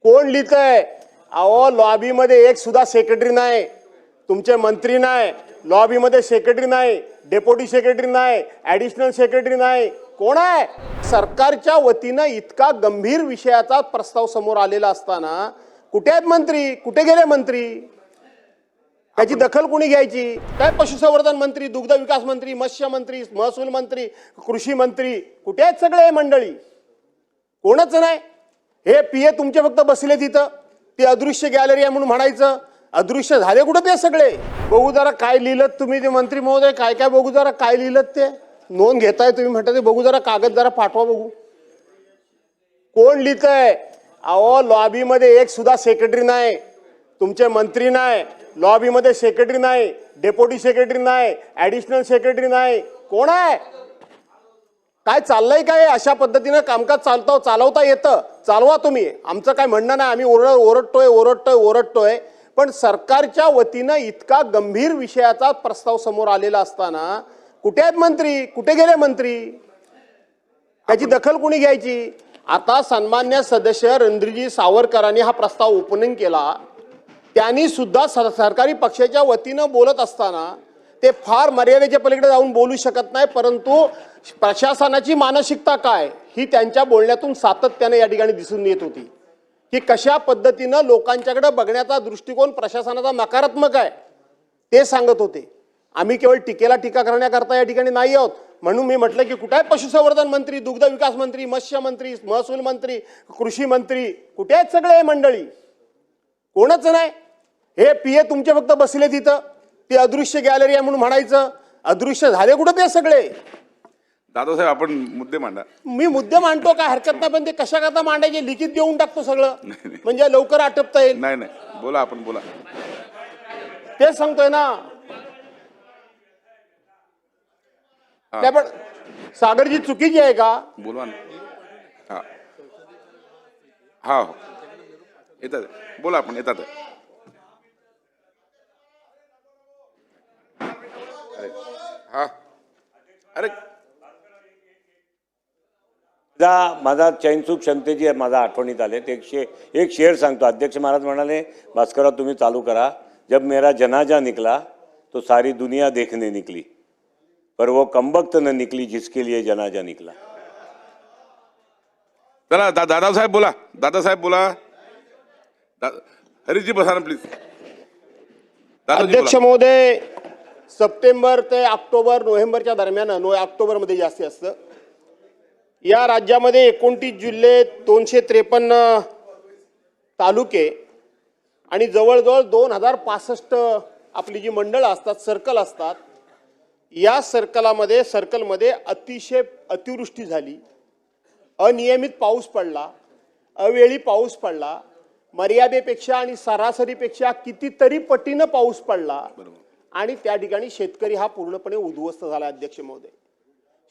कोण लिहितंय? अहो लॉबी मध्ये एक सुद्धा सेक्रेटरी नाही, तुमचे मंत्री नाही, लॉबी मध्ये सेक्रेटरी नाही, डेप्युटी सेक्रेटरी नाही, ऍडिशनल सेक्रेटरी नाही, कोण आहे? सरकारच्या वतीनं इतका गंभीर विषयाचा प्रस्ताव समोर आलेला असताना कुठे आहेत मंत्री? कुठे गेले मंत्री? त्याची दखल कोणी घ्यायची? काय पशुसंवर्धन मंत्री, दुग्ध विकास मंत्री, मत्स्य मंत्री, महसूल मंत्री, कृषी मंत्री, कुठे आहेत सगळे मंडळी? कोणच नाही. हे पीए तुमचे फक्त बसले तिथं, ती अदृश्य गॅलरी आहे म्हणून म्हणायचं. अदृश्य झाले कुठं ते सगळे? बघू जरा काय लिहिलं तुम्ही ते मंत्री महोदय, काय काय बघू जरा काय लिहिलं ते. नोंद घेताय तुम्ही म्हणता ते बघू जरा, कागद जरा पाठवा बघू. कोण लिहितंय? अहो लॉबी मध्ये एक सुद्धा सेक्रेटरी नाही, तुमचे मंत्री नाही, लॉबी मध्ये सेक्रेटरी नाही, डेप्युटी सेक्रेटरी नाही, ऍडिशनल सेक्रेटरी नाही, कोण आहे? काय चाललंय? काय अशा पद्धतीनं कामकाज चालवता येतं? चालवा तुम्ही, आमचं काय म्हणणं नाही. आम्ही ओरडतोय, पण सरकारच्या वतीनं इतका गंभीर विषयाचा प्रस्ताव समोर आलेला असताना कुठे आहेत मंत्री? कुठे गेले मंत्री? त्याची दखल कोणी घ्यायची? आता सन्मान्य सदस्य रणधीरजी सावरकरांनी हा प्रस्ताव ओपनिंग केला. त्यांनी सुद्धा सरकारी पक्षाच्या वतीनं बोलत असताना ते फार मर्यादेच्या पलीकडे जाऊन बोलू शकत नाही, परंतु प्रशासनाची मानसिकता काय ही त्यांच्या बोलण्यातून सातत्याने या ठिकाणी दिसून येत होती की कशा पद्धतीनं लोकांच्याकडे बघण्याचा दृष्टिकोन प्रशासनाचा नकारात्मक आहे ते सांगत होते. आम्ही केवळ टीकेला टीका करण्याकरता या ठिकाणी नाही आहोत. म्हणून मी म्हटलं की कुठे आहे पशुसंवर्धन मंत्री, दुग्ध विकास मंत्री, मत्स्य मंत्री, महसूल मंत्री, कृषी मंत्री, कुठे आहेत सगळे मंडळी? कोणच नाही. हे पीए तुमचे फक्त बसले तिथं, ती अदृश्य गॅलरी आहे म्हणून म्हणायचं. अदृश्य झाले कुठं ते सगळे? दादासाहेब आपण मुद्दे मांडा. मी मुद्दे मांडतो, काय हरकत नाही, पण ते कशा करता मांडायचे? लिखित देऊन टाकतो सगळं, म्हणजे लवकर आटपता येईल. नाही बोला, आपण बोला. तेच सांगतोय ना. नाही पण सागरजी चुकीची आहे का? बोलवा ना. हा हा हो येतात, बोला आपण येतात. हा अरे माझा चैनसूक क्षमतेची माझा आठवणीत आले. ते एक शेर सांगतो. अध्यक्ष महाराज म्हणाले, भास्करराव तुम्ही चालू करा. जब मेरा जनाजा निकला तो सारी दुनिया देखने निकली, पर वो कमबख्त न निकली जिसके लिए जनाजा निकला. चला दादासाहेब बोला, दादासाहेब बोला. हरीशजी बसा ना प्लीज. अध्यक्ष महोदय, सप्टेंबर ते ऑक्टोबर नोव्हेंबरच्या दरम्यान, ऑक्टोबरमध्ये जास्तीत जास्त या राज्यामध्ये 29 जिल्हे, 253 तालुके आणि जवळजवळ 2065 आपली जी मंडळं असतात, सर्कल असतात. या सर्कलमध्ये अतिशय अतिवृष्टी झाली, अनियमित पाऊस पडला, अवेळी पाऊस पडला, मर्यादेपेक्षा आणि सरासरीपेक्षा कितीतरी पटीनं पाऊस पडला आणि त्या ठिकाणी शेतकरी हा पूर्णपणे उद्ध्वस्त झाला. अध्यक्ष महोदय,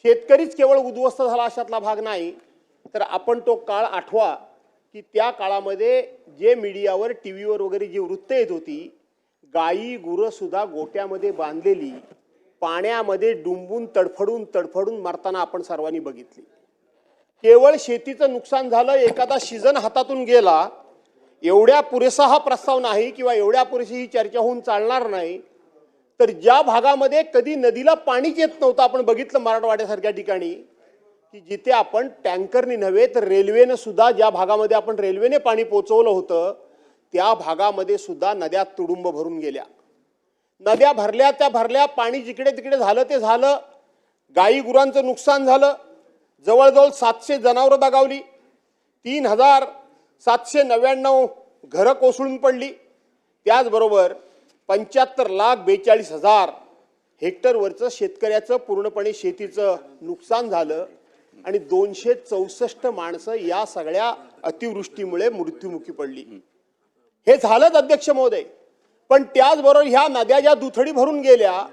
शेतकरीच केवळ उद्ध्वस्त झाला अशातला भाग नाही, तर आपण तो काळ आठवा की त्या काळामध्ये जे मीडियावर, टीव्हीवर वगैरे जी वृत्त येत होती, गायी गुरं सुद्धा गोट्यामध्ये बांधलेली पाण्यामध्ये डुंबून तडफडून मरताना आपण सर्वांनी बघितली. केवळ शेतीचं नुकसान झालं, एखादा सीझन हातातून गेला, एवढ्या पुरेसा हा प्रस्ताव नाही किंवा एवढ्या पुरेशी ही चर्चा होऊन चालणार नाही. तर ज्या भागामध्ये कधी नदीला पाणीच येत नव्हतं, आपण बघितलं मराठवाड्यासारख्या ठिकाणी की जिथे आपण टँकरनी नव्हे तर रेल्वेनं सुद्धा, ज्या भागामध्ये आपण रेल्वेने पाणी पोचवलं होतं त्या भागामध्ये सुद्धा नद्या तुडुंब भरून गेल्या. नद्या भरल्या त्या भरल्या, पाणी जिकडे तिकडे झालं ते झालं, गाई गुरांचं नुकसान झालं, जवळजवळ 700 जनावरं दगावली, 3799 घरं कोसळून पडली. त्याचबरोबर 75,42,000 हेक्टरवरचं शेतकऱ्याचं पूर्णपणे शेतीचं नुकसान झालं आणि 264 माणसं या सगळ्या अतिवृष्टीमुळे मृत्युमुखी पडली. हे झालंच अध्यक्ष महोदय. पण त्याचबरोबर ह्या नद्या ज्या दुथडी भरून गेल्या,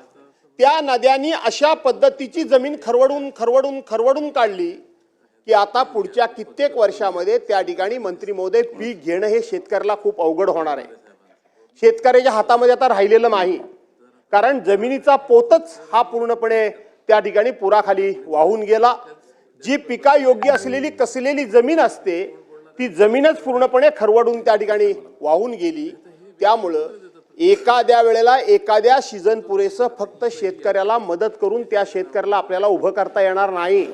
त्या नद्यांनी अशा पद्धतीची जमीन खरवडून काढली की आता पुढच्या कित्येक वर्षामध्ये त्या ठिकाणी मंत्री महोदय पीक घेणं हे शेतकऱ्याला खूप अवघड होणार आहे. शेतकऱ्याच्या हातामध्ये आता राहिलेलं नाही, कारण जमिनीचा पोतच हा पूर्णपणे त्या ठिकाणी पुराखाली वाहून गेला. जी पिका योग्य असलेली कसलेली जमीन असते ती जमीनच पूर्णपणे खरवडून त्या ठिकाणी वाहून गेली. त्यामुळं एखाद्या वेळेला एखाद्या सीझन पुरेसं फक्त शेतकऱ्याला मदत करून त्या शेतकऱ्याला आपल्याला उभं करता येणार नाही.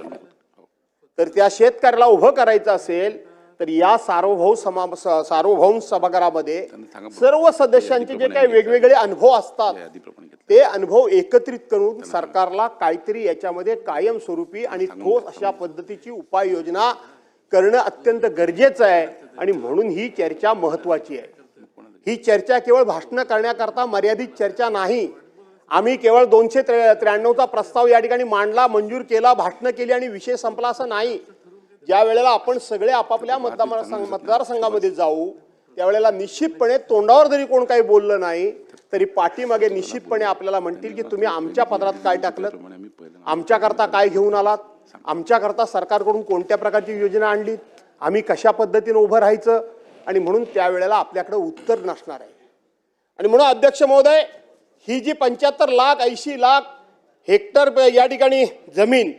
तर त्या शेतकऱ्याला उभं करायचं असेल तर या सार्वभौम सभागृहामध्ये सर्व सदस्यांचे जे काही वेगवेगळे अनुभव असतात ते अनुभव एकत्रित करून सरकारला काहीतरी याच्यामध्ये कायमस्वरूपी आणि ठोस अशा पद्धतीची उपाययोजना करणं अत्यंत गरजेचं आहे. आणि म्हणून ही चर्चा महत्वाची आहे. ही चर्चा केवळ भाषण करण्याकरता मर्यादित चर्चा नाही. आम्ही केवळ 293चा प्रस्ताव या ठिकाणी मांडला, मंजूर केला, भाषण केली आणि विषय संपला असं नाही. ज्या वेळेला आपण सगळे आपापल्या मतदारसंघामध्ये जाऊ त्यावेळेला निश्चितपणे तोंडावर जरी कोण काही बोललं नाही तरी पाठीमागे निश्चितपणे आपल्याला म्हणतील की तुम्ही आमच्या पदरात काय टाकलं, आमच्याकरता काय घेऊन आलात, आमच्याकरता सरकारकडून कोणत्या प्रकारची योजना आणली, आम्ही कशा पद्धतीने उभं राहायचं. आणि म्हणून त्यावेळेला आपल्याकडे उत्तर नसणार आहे. आणि म्हणून अध्यक्ष महोदय, ही जी 75 लाख 80 लाख हेक्टर या ठिकाणी जमीन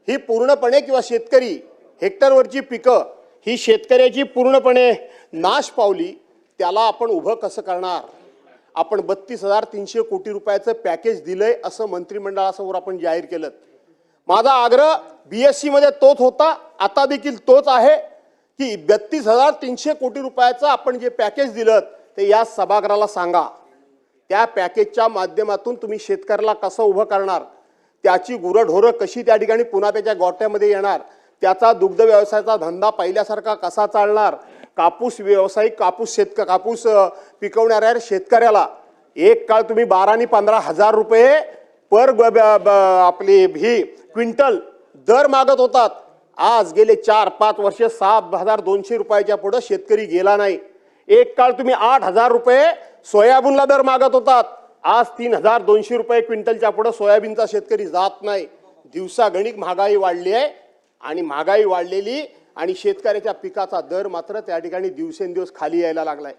ही पूर्णपणे किंवा शेतकरी हेक्टरवरची पिकं ही शेतकऱ्याची पूर्णपणे नाश पावली. त्याला आपण उभं कसं करणार? आपण 32,300 कोटी रुपयाचं पॅकेज दिलंय असं मंत्रिमंडळासमोर आपण जाहीर केलं. माझा आग्रह BSC मध्ये तोच होता, आता देखील तोच आहे की 32,300 कोटी रुपयाचं आपण जे पॅकेज दिलं ते या सभागृहाला सांगा. त्या पॅकेजच्या माध्यमातून तुम्ही शेतकऱ्याला कसं उभं करणार, त्याची गुरंढोरं कशी त्या ठिकाणी पुन्हा त्याच्या गोट्यामध्ये येणार, त्याचा दुग्ध व्यवसायाचा धंदा पहिल्यासारखा कसा चालणार, कापूस व्यावसायिक कापूस पिकवणाऱ्या शेतकऱ्याला एक काळ तुम्ही 12 आणि 15,000 रुपये पर आपली ही क्विंटल दर मागत होतात. आज गेले 4-5 वर्ष 6,200 रुपयाच्या पुढे शेतकरी गेला नाही. एक काळ तुम्ही 8,000 रुपये सोयाबीनला दर मागत होतात. आज 3,200 रुपये क्विंटलच्या पुढे सोयाबीनचा शेतकरी जात नाही. दिवसागणिक महागाई वाढली आहे आणि महागाई वाढलेली आणि शेतकऱ्याच्या पिकाचा दर मात्र त्या ठिकाणी दिवसेंदिवस खाली यायला लागलाय.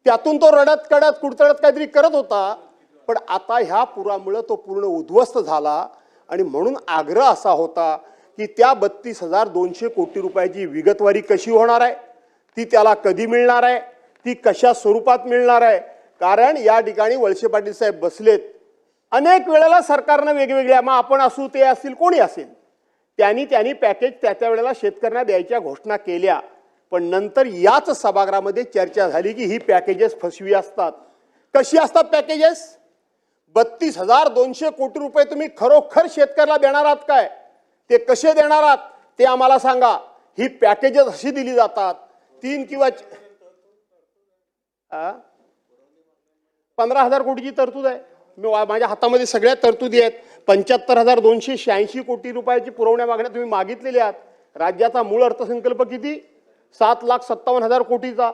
त्यातून तो रडत कडत कुडतडत काहीतरी करत होता, पण आता ह्या पुरामुळे तो पूर्ण उद्ध्वस्त झाला. आणि म्हणून आग्रह असा होता की त्या 32,200 कोटी रुपयाची विगतवारी कशी होणार आहे, ती त्याला कधी मिळणार आहे, ती कशा स्वरूपात मिळणार आहे. कारण या ठिकाणी वळसे पाटील साहेब बसलेत. अनेक वेळेला सरकारनं वेगवेगळ्या, मग आपण असू ते असतील कोणी असेल, त्यांनी पॅकेज त्या वेळेला शेतकऱ्यांना द्यायच्या घोषणा केल्या. पण नंतर याच सभागृहामध्ये चर्चा झाली की ही पॅकेजेस फसवी असतात. कशी असतात पॅकेजेस? 32,200 कोटी रुपये तुम्ही खरोखर शेतकऱ्याला देणार आहात काय, ते कसे देणार आहात ते आम्हाला सांगा. ही पॅकेजेस अशी दिली जातात 3 किंवा 15,000 कोटीची तरतूद आहे. माझ्या हातामध्ये सगळ्या तरतुदी आहेत. 75,286 कोटी रुपयाची पुरवण्या मागण्या तुम्ही मागितलेल्या आहात. राज्याचा मूळ अर्थसंकल्प किती? 7,57,000 कोटीचा.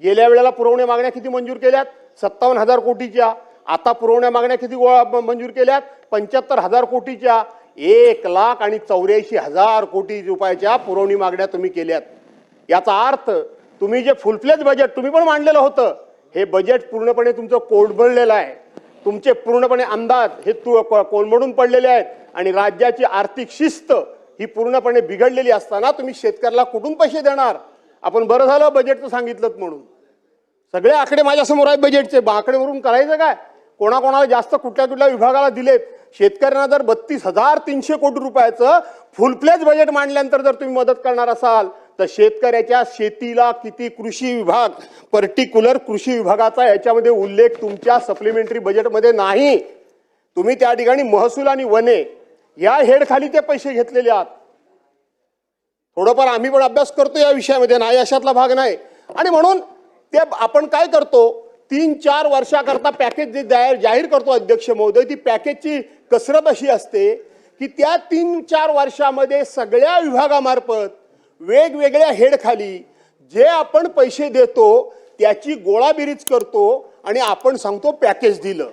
गेल्या वेळेला पुरवण्या मागण्या किती मंजूर केल्यात? 57,000 कोटीच्या. आता पुरवण्या मागण्या किती मंजूर केल्यात? 75,000 कोटीच्या. 1,84,000 कोटी रुपयाच्या पुरवणी मागण्या तुम्ही केल्यात. याचा अर्थ तुम्ही जे फुलफ्लेज बजेट तुम्ही पण मांडलेलं होतं, हे बजेट पूर्णपणे तुमचं कोलमडलेलं आहे. तुमचे पूर्णपणे अंदाज हे कोलमडून पडलेले आहेत आणि राज्याची आर्थिक शिस्त ही पूर्णपणे बिघडलेली असताना तुम्ही शेतकऱ्याला कुठून पैसे देणार? आपण बरं झालं बजेटचं सांगितलं म्हणून. सगळे आकडे माझ्यासमोर आहेत बजेटचे. आकडेवरून करायचं काय? कोणाकोणाला जास्त कुठल्या विभागाला दिलेत. शेतकऱ्यांना जर 32,300 कोटी रुपयाचं फुलफ्लेज बजेट मांडल्यानंतर जर तुम्ही मदत करणार असाल तर शेतकऱ्याच्या शेतीला किती कृषी विभाग, पर्टिक्युलर कृषी विभागाचा याच्यामध्ये उल्लेख तुमच्या सप्लिमेंटरी बजेटमध्ये नाही. तुम्ही त्या ठिकाणी महसूल आणि वने या हेडखाली ते पैसे घेतलेले आहात. थोडंफार आम्ही पण अभ्यास करतो या विषयामध्ये, नाही अशातला भाग नाही. आणि म्हणून ते आपण काय करतो, 3-4 वर्षाकरता पॅकेज जे जाहीर करतो अध्यक्ष महोदय, ती पॅकेजची कसरत अशी असते की त्या 3-4 वर्षामध्ये सगळ्या विभागामार्फत वेगवेगळ्या हेडखाली जे आपण पैसे देतो त्याची गोळाबेरीज करतो आणि आपण सांगतो पॅकेज दिलं.